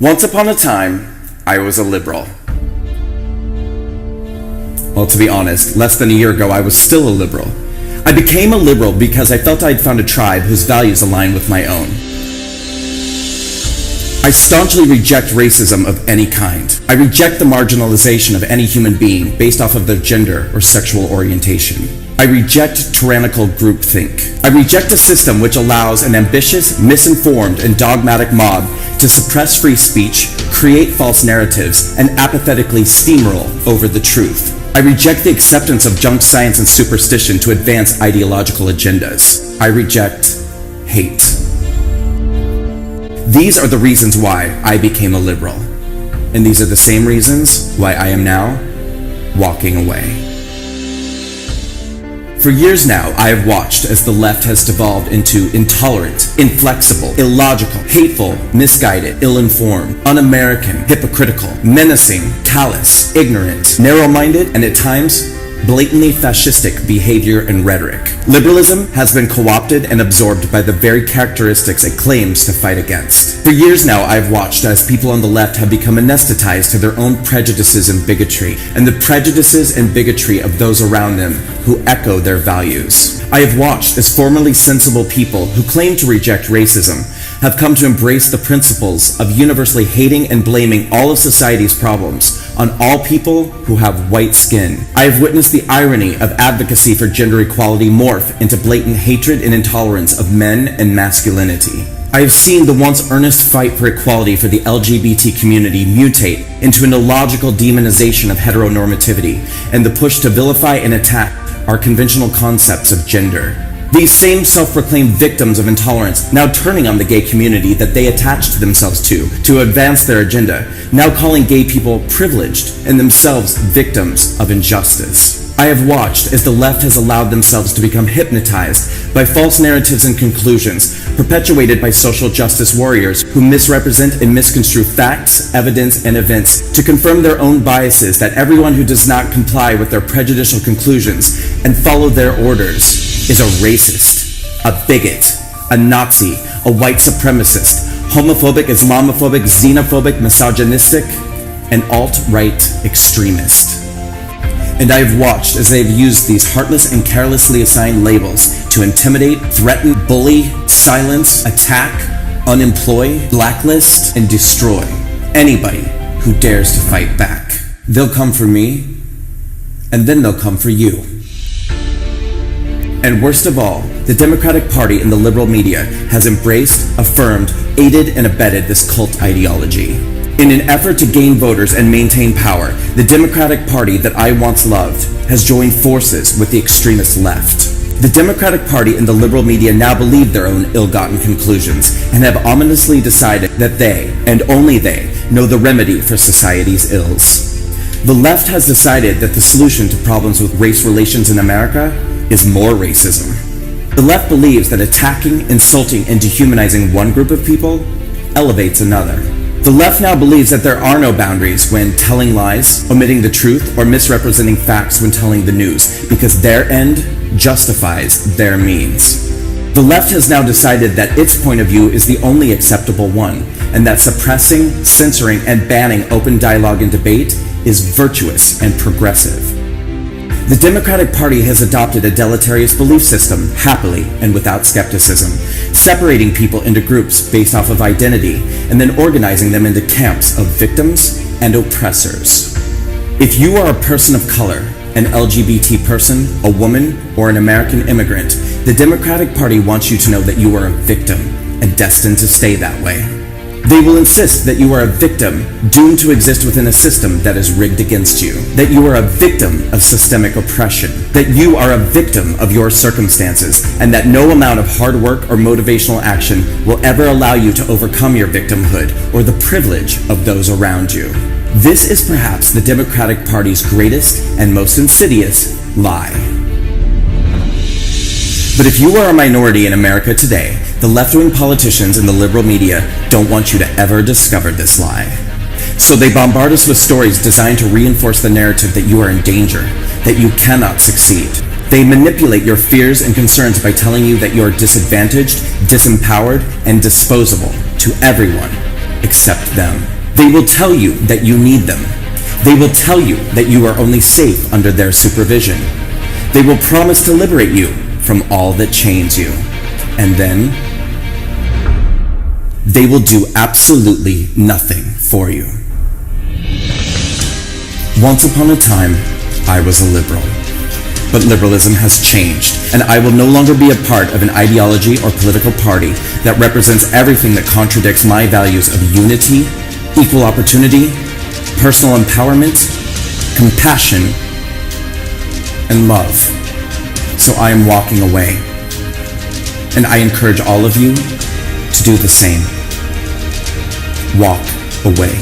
Once upon a time, I was a liberal. Well, to be honest, less than a year ago, I was still a liberal. I became a liberal because I felt I'd found a tribe whose values aligned with my own. I staunchly reject racism of any kind. I reject the marginalization of any human being based off of their gender or sexual orientation. I reject tyrannical groupthink. I reject a system which allows an ambitious, misinformed, and dogmatic mob to suppress free speech, create false narratives, and apathetically steamroll over the truth. I reject the acceptance of junk science and superstition to advance ideological agendas. I reject hate. These are the reasons why I became a liberal. And these are the same reasons why I am now walking away. For years now, I have watched as the left has devolved into intolerant, inflexible, illogical, hateful, misguided, ill-informed, un-American, hypocritical, menacing, callous, ignorant, narrow-minded, and at times, blatantly fascistic behavior and rhetoric. Liberalism has been co-opted and absorbed by the very characteristics it claims to fight against. For years now, I've watched as people on the left have become anesthetized to their own prejudices and bigotry, and the prejudices and bigotry of those around them who echo their values. I have watched as formerly sensible people who claim to reject racism have come to embrace the principles of universally hating and blaming all of society's problems on all people who have white skin. I have witnessed the irony of advocacy for gender equality morph into blatant hatred and intolerance of men and masculinity. I have seen the once earnest fight for equality for the LGBT community mutate into an illogical demonization of heteronormativity and the push to vilify and attack our conventional concepts of gender. These same self-proclaimed victims of intolerance now turning on the gay community that they attached themselves to advance their agenda, now calling gay people privileged and themselves victims of injustice. I have watched as the left has allowed themselves to become hypnotized by false narratives and conclusions perpetuated by social justice warriors who misrepresent and misconstrue facts, evidence, and events to confirm their own biases that everyone who does not comply with their prejudicial conclusions and follow their orders is a racist, a bigot, a Nazi, a white supremacist, homophobic, Islamophobic, xenophobic, misogynistic, and alt-right extremist. And I have watched as they have used these heartless and carelessly assigned labels to intimidate, threaten, bully, silence, attack, unemploy, blacklist, and destroy anybody who dares to fight back. They'll come for me, and then they'll come for you. And worst of all, the Democratic Party and the liberal media has embraced, affirmed, aided, and abetted this cult ideology. In an effort to gain voters and maintain power, the Democratic Party that I once loved has joined forces with the extremist left. The Democratic Party and the liberal media now believe their own ill-gotten conclusions and have ominously decided that they, and only they, know the remedy for society's ills. The left has decided that the solution to problems with race relations in America is more racism. The left believes that attacking, insulting, and dehumanizing one group of people elevates another. The left now believes that there are no boundaries when telling lies, omitting the truth, or misrepresenting facts when telling the news, because their end justifies their means. The left has now decided that its point of view is the only acceptable one, and that suppressing, censoring, and banning open dialogue and debate is virtuous and progressive. The Democratic Party has adopted a deleterious belief system, happily and without skepticism, separating people into groups based off of identity and then organizing them into camps of victims and oppressors. If you are a person of color, an LGBT person, a woman, or an American immigrant, the Democratic Party wants you to know that you are a victim and destined to stay that way. They will insist that you are a victim doomed to exist within a system that is rigged against you, that you are a victim of systemic oppression, that you are a victim of your circumstances, and that no amount of hard work or motivational action will ever allow you to overcome your victimhood or the privilege of those around you. This is perhaps the Democratic Party's greatest and most insidious lie. But if you are a minority in America today, the left-wing politicians and the liberal media don't want you to ever discover this lie. So they bombard us with stories designed to reinforce the narrative that you are in danger, that you cannot succeed. They manipulate your fears and concerns by telling you that you are disadvantaged, disempowered, and disposable to everyone, accept them. They will tell you that you need them. They will tell you that you are only safe under their supervision. They will promise to liberate you from all that chains you. And then they will do absolutely nothing for you. Once upon a time, I was a liberal. But liberalism has changed, and I will no longer be a part of an ideology or political party that represents everything that contradicts my values of unity, equal opportunity, personal empowerment, compassion, and love. So I am walking away, and I encourage all of you to do the same. Walk away.